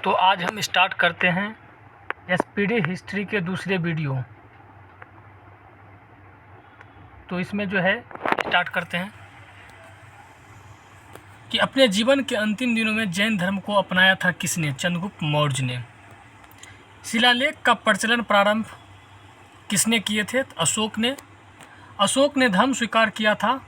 तो आज हम स्टार्ट करते हैं एसपीडी हिस्ट्री के दूसरे वीडियो। तो इसमें जो है स्टार्ट करते हैं कि अपने जीवन के अंतिम दिनों में जैन धर्म को अपनाया था किसने? चंद्रगुप्त मौर्य ने। शिलालेख का प्रचलन प्रारंभ किसने किए थे? अशोक ने। अशोक ने धर्म स्वीकार किया था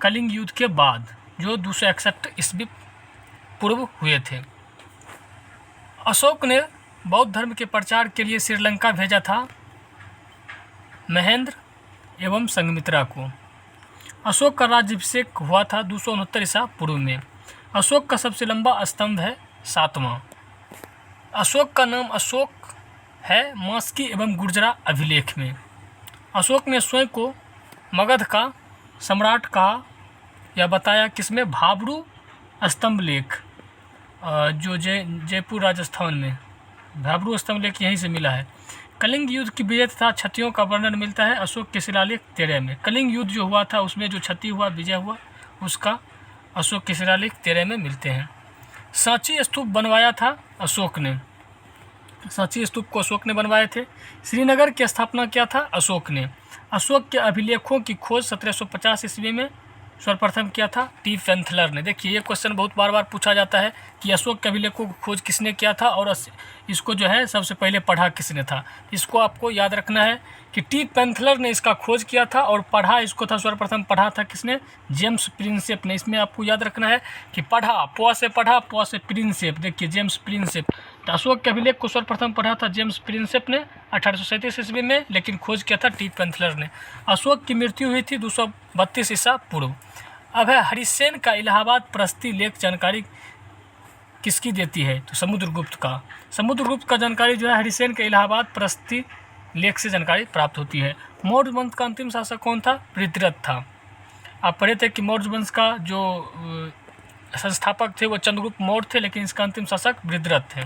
कलिंग युद्ध के बाद, जो 261 ईस्वी पूर्व हुए थे। अशोक ने बौद्ध धर्म के प्रचार के लिए श्रीलंका भेजा था महेंद्र एवं संघमित्रा को। अशोक का राज्याभिषेक हुआ था 269 ईसा पूर्व में। अशोक का सबसे लंबा स्तंभ है 7वां। अशोक का नाम अशोक है मास्की एवं गुर्जरा अभिलेख में। अशोक ने स्वयं को मगध का सम्राट कहा या बताया किसमें? भाब्रू स्तंभ लेख, जो जयपुर राजस्थान में भाब्रू स्तंभ लेख यहीं से मिला है। कलिंग युद्ध की विजय तथा क्षतियों का वर्णन मिलता है अशोक के शिलालेख 13 में। कलिंग युद्ध जो हुआ था उसमें जो क्षति हुआ, विजय हुआ, उसका अशोक के शिलालेख 13 में मिलते हैं। सांची स्तूप बनवाया था अशोक ने। सांची स्तूप को अशोक ने बनवाए थे। श्रीनगर की स्थापना किया था अशोक ने। अशोक के अभिलेखों की खोज 1750 ईस्वी में सर्वप्रथम किया था टी पेंथलर ने। देखिए, ये क्वेश्चन बहुत बार बार पूछा जाता है कि अशोक के अभिलेखों की खोज किसने किया था और इसको जो है सबसे पहले पढ़ा किसने था। इसको आपको याद रखना है कि टी पेंथलर ने इसका खोज किया था और पढ़ा इसको था, सर्वप्रथम पढ़ा था किसने? जेम्स प्रिंसेप ने। इसमें आपको याद रखना है कि पढ़ा, प से प्रिंसेप। देखिए, जेम्स प्रिंसेप। तो अशोक के अभिलेख को सर्वप्रथम पढ़ा था जेम्स प्रिंसेप ने 1837 ईस्वी में, लेकिन खोज किया था टी पेंथलर ने। अशोक की मृत्यु हुई थी 232 ईसा पूर्व। अब है हरिसेन का इलाहाबाद प्रस्ती लेख जानकारी किसकी देती है? तो समुद्रगुप्त का। समुद्रगुप्त का जानकारी जो है हरिसेन के इलाहाबाद प्रस्ती लेख से जानकारी प्राप्त होती है। मौर्य वंश का अंतिम शासक कौन था? पृथ्वीराज था। आप पढ़े थे कि मौर्य वंश का जो संस्थापक थे वो चंद्रगुप्त मौर्य थे, लेकिन इसका अंतिम शासक पृथ्वीराज थे।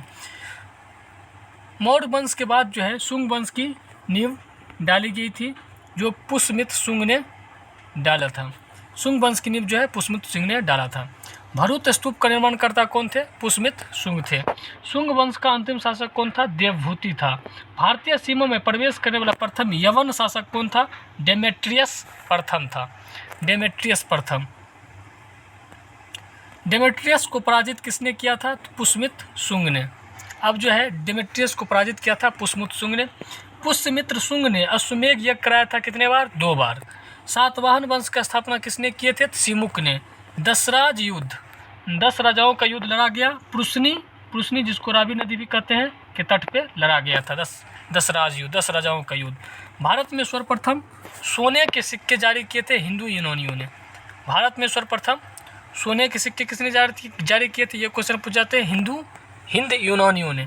मौर्य वंश के बाद जो है शुंग वंश की नींव डाली गई थी, जो पुष्यमित्र शुंग ने डाला था। शुंग वंश की नींव जो है पुष्यमित्र शुंग ने डाला था। भरूच स्तूप का निर्माणकर्ता कौन थे? पुष्यमित्र शुंग थे। शुंग वंश का अंतिम शासक कौन था? देवभूति था। भारतीय सीमा में प्रवेश करने वाला प्रथम यवन शासक कौन था? डेमेट्रियस प्रथम था। डेमेट्रियस प्रथम। डेमेट्रियस को पराजित किसने किया था? तो पुष्यमित्र शुंग ने। अब जो है डेमेट्रियस को पराजित किया था पुष्यमित्र शुंग ने। पुष्यमित्र शुंग ने अश्वमेध यज्ञ कराया था कितने बार? 2 बार। सातवाहन वंश का स्थापना किसने किए थे? सिमुक ने। दशराज युद्ध, 10 राजाओं का युद्ध लड़ा गया पुरुषनी जिसको रावी नदी भी कहते हैं, के तट पे लड़ा गया था। 10 राजाओं का युद्ध। भारत में सर्वप्रथम सोने के सिक्के जारी किए थे हिंदू यूनानियों ने। भारत में सर्वप्रथम सोने के सिक्के किसने जारी किए थे? ये क्वेश्चन पूछ जाते हैं हिंद यूनानियों ने।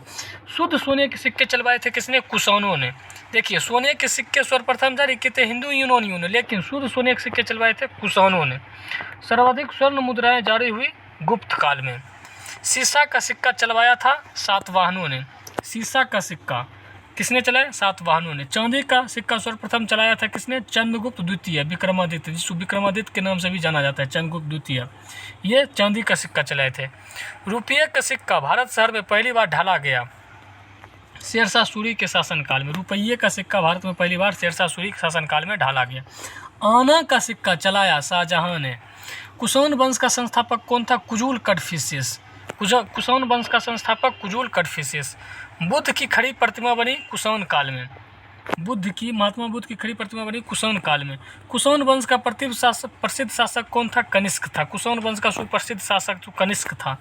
शुद्ध सोने के सिक्के चलवाए थे किसने? कुषाणों ने। देखिए, सोने के सिक्के सर्वप्रथम जारी किए थे हिंदू यूनानियों ने, लेकिन शुद्ध सोने के सिक्के चलवाए थे कुषाणों ने। सर्वाधिक स्वर्ण मुद्राएं जारी हुई गुप्त काल में। सीसा का सिक्का चलवाया था सातवाहनों ने। सीसा का सिक्का किसने चलाया? सातवाहनों ने। चांदी का सिक्का सर्वप्रथम चलाया था किसने? चंद्रगुप्त द्वितीय, विक्रमादित्य, जिसको विक्रमादित्य के नाम से भी जाना जाता है, चंद्रगुप्त द्वितीय। ये चांदी का सिक्का चलाए थे। रुपये का सिक्का भारत शहर में पहली बार ढाला गया शेरशाह सूरी के शासनकाल में। रुपये का सिक्का भारत में पहली बार शेरशाह सूरी के शासनकाल में ढाला गया। आना का सिक्का चलाया शाहजहां ने। कुषाण वंश का संस्थापक कौन था? कुजूल कड़फिसेस। कुषाण वंश का संस्थापक कुजूल कड़फिसेस। बुद्ध की खड़ी प्रतिमा बनी कुषाण काल में। महात्मा बुद्ध की खड़ी प्रतिमा बनी कुषाण काल में। कुषाण वंश का प्रसिद्ध शासक कौन था? कनिष्क था। कुषाण वंश का सुप्रसिद्ध शासक तो कनिष्क था।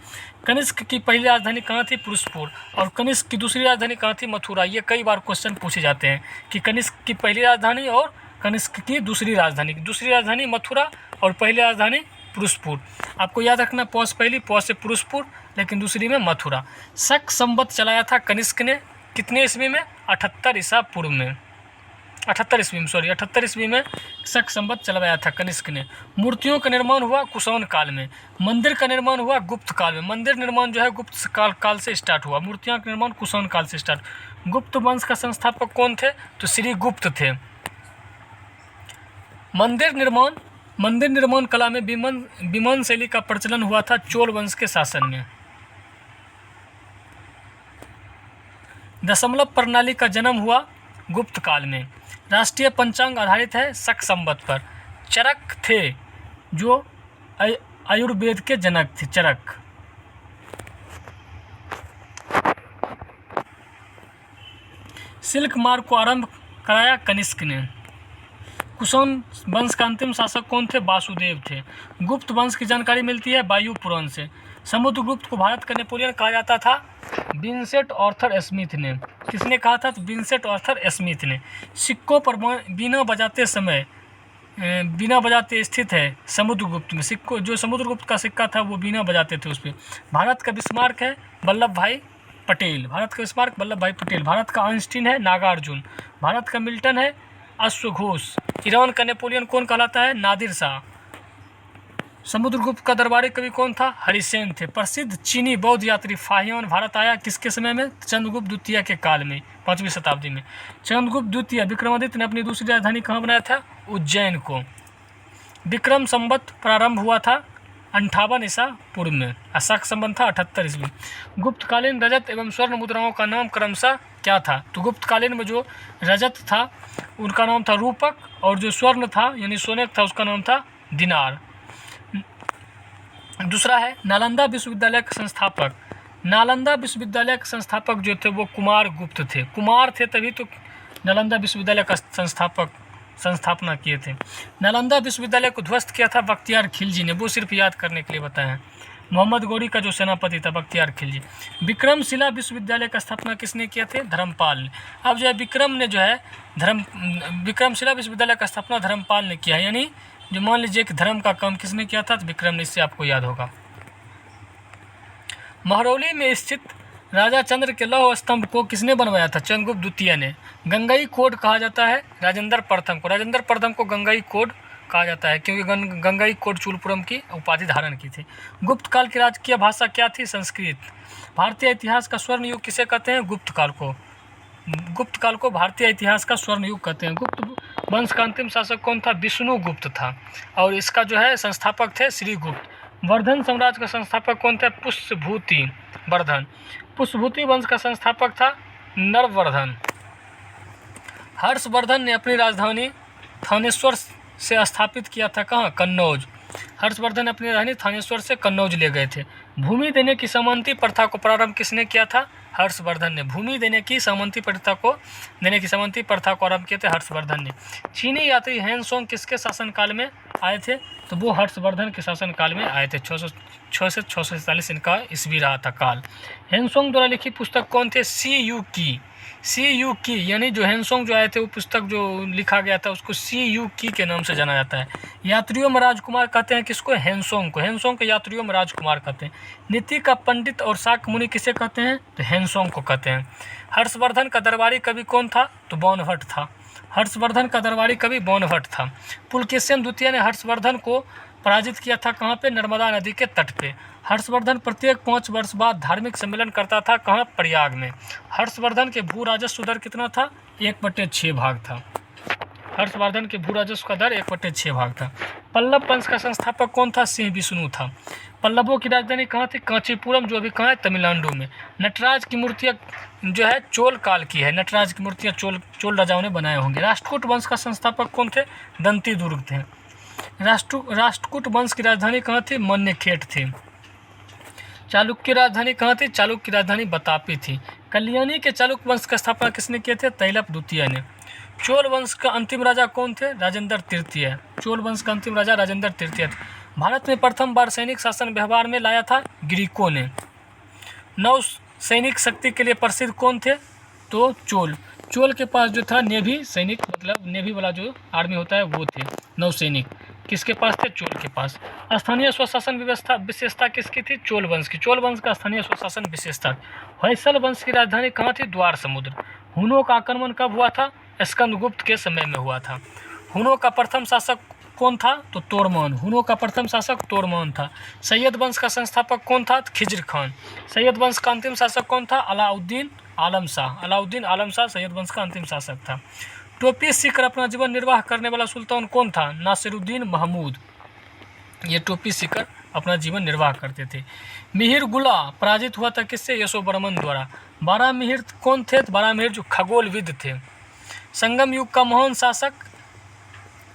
कनिष्क की पहली राजधानी कहाँ थी? पुरुषपुर। और कनिष्क की दूसरी राजधानी कहाँ थी? मथुरा। ये कई बार क्वेश्चन पूछे जाते हैं कि कनिष्क की पहली राजधानी और कनिष्क की दूसरी राजधानी मथुरा और पहली राजधानी पुरुषपुर। आपको याद रखना, पौष पहली, पौष से पुरुषपुर, लेकिन दूसरी में मथुरा। शक संवत चलाया था कनिष्क ने कितने ईस्वी में? 78 ईसा पूर्व में। 78 ईस्वी में शक संवत चलवाया था कनिष्क ने। मूर्तियों का निर्माण हुआ कुषाण काल में। मंदिर का निर्माण हुआ गुप्त काल में। मंदिर निर्माण जो है गुप्त काल से स्टार्ट हुआ। मूर्तियों का निर्माण कुषाण काल से स्टार्ट। गुप्त वंश का संस्थापक कौन थे? तो श्री गुप्त थे। मंदिर निर्माण कला में विमान शैली का प्रचलन हुआ था चोल वंश के शासन में। दशमलव प्रणाली का जन्म हुआ गुप्त काल में। राष्ट्रीय पंचांग आधारित है शक संवत पर। चरक थे जो आयुर्वेद के जनक थे, चरक। सिल्क मार्ग को आरंभ कराया कनिष्क ने। कुषाण वंश का अंतिम शासक कौन थे? वासुदेव थे। गुप्त वंश की जानकारी मिलती है वायु पुराण से। समुद्रगुप्त को भारत का नेपोलियन कहा जाता था विंसेंट आर्थर स्मिथ ने। किसने कहा था? विंसेंट आर्थर स्मिथ ने। सिक्कों पर बीना बजाते स्थित है समुद्रगुप्त में। सिक्कों, जो समुद्रगुप्त का सिक्का था वो बीना बजाते थे उस पर। भारत का बिस्मार्क है वल्लभ भाई पटेल। भारत का स्मारक वल्लभ भाई पटेल। भारत का आइंस्टीन है नागार्जुन। भारत का मिल्टन है अश्वघोष। ईरान का नेपोलियन कौन कहलाता है? नादिर शाह। समुद्रगुप्त का दरबारी कवि कौन था? हरिसेन थे। प्रसिद्ध चीनी बौद्ध यात्री फाहियान भारत आया किसके समय में? चंद्रगुप्त द्वितीय के काल में, 5वीं शताब्दी में। चंद्रगुप्त द्वितीय विक्रमादित्य ने अपनी दूसरी राजधानी कहाँ बनाया था? उज्जैन को। विक्रम संवत प्रारंभ हुआ था 58 ईसा पूर्व में। शक संबंध था 78 ईस्वी। गुप्तकालीन रजत एवं स्वर्ण मुद्राओं का नाम क्रमशः क्या था? तो गुप्तकालीन में जो रजत था उनका नाम था रूपक, और जो स्वर्ण था यानी सोनेक था उसका नाम था दिनार। दूसरा है नालंदा विश्वविद्यालय के संस्थापक। नालंदा विश्वविद्यालय के संस्थापक जो थे वो कुमार गुप्त थे। कुमार थे तभी तो नालंदा विश्वविद्यालय का संस्थापना किए थे। नालंदा विश्वविद्यालय को ध्वस्त किया था बख्तियार खिलजी ने। वो सिर्फ याद करने के लिए बताया। मोहम्मद गौरी का जो सेनापति था बख्तियार खिलजी। विक्रमशिला विश्वविद्यालय का स्थापना किसने किया थे? धर्मपाल ने। अब जो है विक्रम ने जो है विक्रमशिला विश्वविद्यालय का स्थापना धर्मपाल ने किया है। यानी जो मान लीजिए कि धर्म का काम किसने किया था? तो विक्रम ने। इससे आपको याद होगा। महरौली में स्थित राजा चंद्र के लौह स्तंभ को किसने बनवाया था? चंद्रगुप्त द्वितीय ने। गंगई कोड कहा जाता है राजेंद्र प्रथम को। राजेंद्र प्रथम को गंगई कोड कहा जाता है क्योंकि गंगई कोड चूलपुरम की उपाधि धारण की थी। गुप्त काल की राजकीय भाषा क्या थी? संस्कृत। भारतीय इतिहास का स्वर्ण युग किसे कहते हैं? गुप्त काल को। गुप्त काल को भारतीय इतिहास का स्वर्ण युग कहते हैं। गुप्त वंश का अंतिम शासक कौन था? विष्णुगुप्त था, और इसका जो है संस्थापक थे श्रीगुप्त। वर्धन साम्राज्य का संस्थापक कौन थे? पुष्यभूति वर्धन। पुष्यभूति वंश का संस्थापक था नरवर्धन। हर्षवर्धन ने अपनी राजधानी थानेश्वर से स्थापित किया था। कहाँ? कन्नौज। हर्षवर्धन अपनी राजधानी थानेश्वर से कन्नौज ले गए थे। भूमि देने की सामंती प्रथा को प्रारंभ किसने किया था? हर्षवर्धन ने। भूमि देने की सामंती प्रथा को आरंभ किए थे हर्षवर्धन ने। चीनी यात्री हेनसोंग किसके शासनकाल में आए थे? तो वो हर्षवर्धन के शासनकाल में आए थे। 606 से 647 इनका ईस्वी रहा था काल। हेनसोंग द्वारा लिखी पुस्तक कौन थे? सी यू की यानी जो हेनसोंग जो आए थे वो पुस्तक जो लिखा गया था उसको सी यू की के नाम से जाना जाता है। यात्रियों में राजकुमार कहते हैं किसको? हेनसोंग को। हेनसोंग के यात्रियों में राजकुमार कहते हैं। नीति का पंडित और शाक्य मुनि किसे कहते हैं? तो हेनसोंग को कहते हैं। हर्षवर्धन का दरबारी कवि कौन था? तो बाणभट्ट था। हर्षवर्धन का दरबारी कवि बाणभट्ट था। पुलकेशिन द्वितीय ने हर्षवर्धन को पराजित किया था। कहाँ पे? नर्मदा नदी के तट पे। हर्षवर्धन प्रत्येक 5 वर्ष बाद धार्मिक सम्मेलन करता था। कहाँ? प्रयाग में। हर्षवर्धन के भू राजस्व दर कितना था? 1/6 भाग था। हर्षवर्धन के भू राजस्व का दर 1/6 भाग था। पल्लव वंश का संस्थापक कौन था? सिंह विष्णु था। पल्लवों की राजधानी कहाँ थी? कांचीपुरम, जो अभी कहाँ है? तमिलनाडु में। नटराज की मूर्तियाँ जो है चोल काल की है। नटराज की मूर्तियाँ चोल राजाओं ने बनाए होंगे। राष्ट्रकूट वंश का संस्थापक कौन थे? दंती दुर्ग थे। राष्ट्रकूट वंश की राजधानी कहाँ थी? मन्यखेट थी। चालुक्य की राजधानी कहाँ थी? चालुक्य की राजधानी बतापी थी। कल्याणी के चालुक्य वंश का स्थापना किसने किए थे? तैलप द्वितीय ने। चोल वंश का अंतिम राजा कौन थे? राजेंद्र तृतीय। चोल वंश का अंतिम राजा राजेंद्र तृतीय थे। भारत में प्रथम बार सैनिक शासन व्यवहार में लाया था ग्रीकों ने। नौ सैनिक शक्ति के लिए प्रसिद्ध कौन थे? तो चोल के पास जो था नेवी सैनिक, मतलब नेवी वाला जो आर्मी होता है वो थे नौ सैनिक। किसके पास थे? चोल के पास। स्थानीय स्वशासन व्यवस्था विशेषता किसकी थी? चोल वंश की। चोल वंश का स्थानीय स्वशासन विशेषता। होयसल वंश की राजधानी कहाँ थी? द्वार समुद्र। हुनों का आक्रमण कब हुआ था? स्कंदगुप्त के समय में हुआ था। हुनों का प्रथम शासक कौन था? तो तोरमान। हुनों का प्रथम शासक तोरमान था। सैयद वंश का संस्थापक कौन था? खिज्र खान। सैयद वंश का अंतिम शासक कौन था? अलाउद्दीन आलम शाह सैयद वंश का अंतिम शासक था। टोपी सीकर अपना जीवन निर्वाह करने वाला सुल्तान कौन था? नासिरुद्दीन महमूद। ये टोपी सीकर अपना जीवन निर्वाह करते थे। मिहिर गुला पराजित हुआ था किससे? यशोवर्मन द्वारा। 12 मिहिर कौन थे? 12 मिहिर जो खगोलविद थे। संगम युग का महान शासक,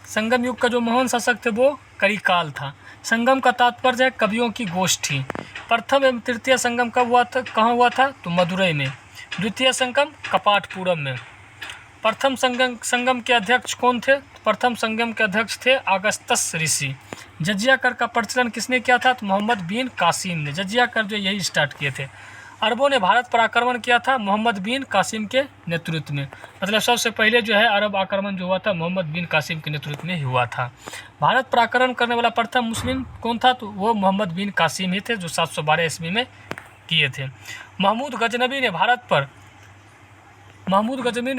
संगम युग का जो महान शासक थे वो करिकाल था। संगम का तात्पर्य है कवियों की गोष्ठी। प्रथम एवं तृतीय संगम कब हुआ था? कहाँ हुआ था? तो मदुरई में। द्वितीय संगम कपाटपुरम में। प्रथम संगम के अध्यक्ष कौन थे? प्रथम संगम के अध्यक्ष थे अगस्तस ऋषि। जजिया कर का प्रचलन किसने किया था? तो मोहम्मद बिन कासिम ने। जजिया कर जो यही स्टार्ट किए थे। अरबों ने भारत पर आक्रमण किया था मोहम्मद बिन कासिम के नेतृत्व में। मतलब सबसे पहले जो है अरब आक्रमण जो हुआ था मोहम्मद बिन कासिम के नेतृत्व में ही हुआ था। भारत पर आक्रमण करने वाला प्रथम मुस्लिम कौन था? तो वो मोहम्मद बिन कासिम ही थे जो 712 ईस्वी में किए थे। महमूद गजनबी ने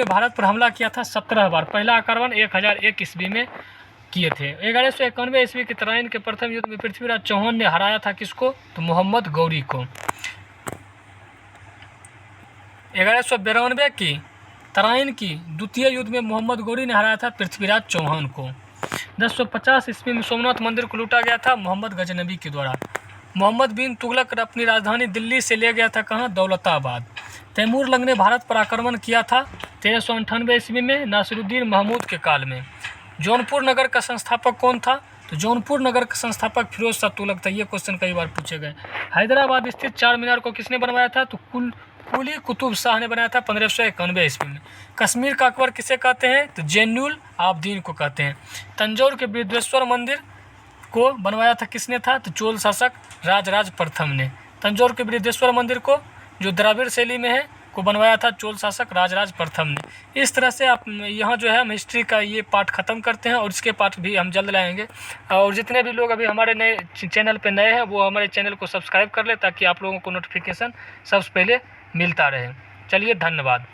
भारत पर हमला किया था 17 बार। पहला आक्रमण 1001 ईस्वी में किए थे। 1191 ईस्वी की तराइन के प्रथम युद्ध में पृथ्वीराज चौहान ने हराया था किसको? तो मोहम्मद गौरी को। 1192 की तराइन की द्वितीय युद्ध में मोहम्मद गौरी ने हराया था पृथ्वीराज चौहान को। 1050 ईस्वी में सोमनाथ मंदिर को लूटा गया था मोहम्मद गजनबी के द्वारा। मोहम्मद बिन तुगलक अपनी राजधानी दिल्ली से ले गया था कहाँ? दौलताबाद। तैमूर लंग ने भारत पर आक्रमण किया था 1398 ईस्वी में नासिरुद्दीन महमूद के काल में। जौनपुर नगर का संस्थापक कौन था? तो जौनपुर नगर का संस्थापक फिरोज शाह तुगलक था। ये क्वेश्चन कई बार पूछे गए। हैदराबाद स्थित चार मीनार को किसने बनवाया था? तो कुली कुतुब शाह ने बनाया था 1591 ईस्वी में। कश्मीर का अकबर किसे कहते हैं? तो जैनुल आबदीन को कहते हैं। तंजौर के बृहदेश्वर मंदिर को बनवाया था किसने था? तो चोल शासक राजराज प्रथम ने। तंजौर के बृहदेश्वर मंदिर को जो द्रविड़ शैली में है को बनवाया था चोल शासक राजराज प्रथम ने। इस तरह से आप यहाँ जो है हम हिस्ट्री का ये पार्ट ख़त्म करते हैं और इसके पार्ट भी हम जल्द लाएंगे। और जितने भी लोग अभी हमारे नए चैनल पे नए हैं वो हमारे चैनल को सब्सक्राइब कर ले ताकि आप लोगों को नोटिफिकेशन सबसे पहले मिलता रहे। चलिए धन्यवाद।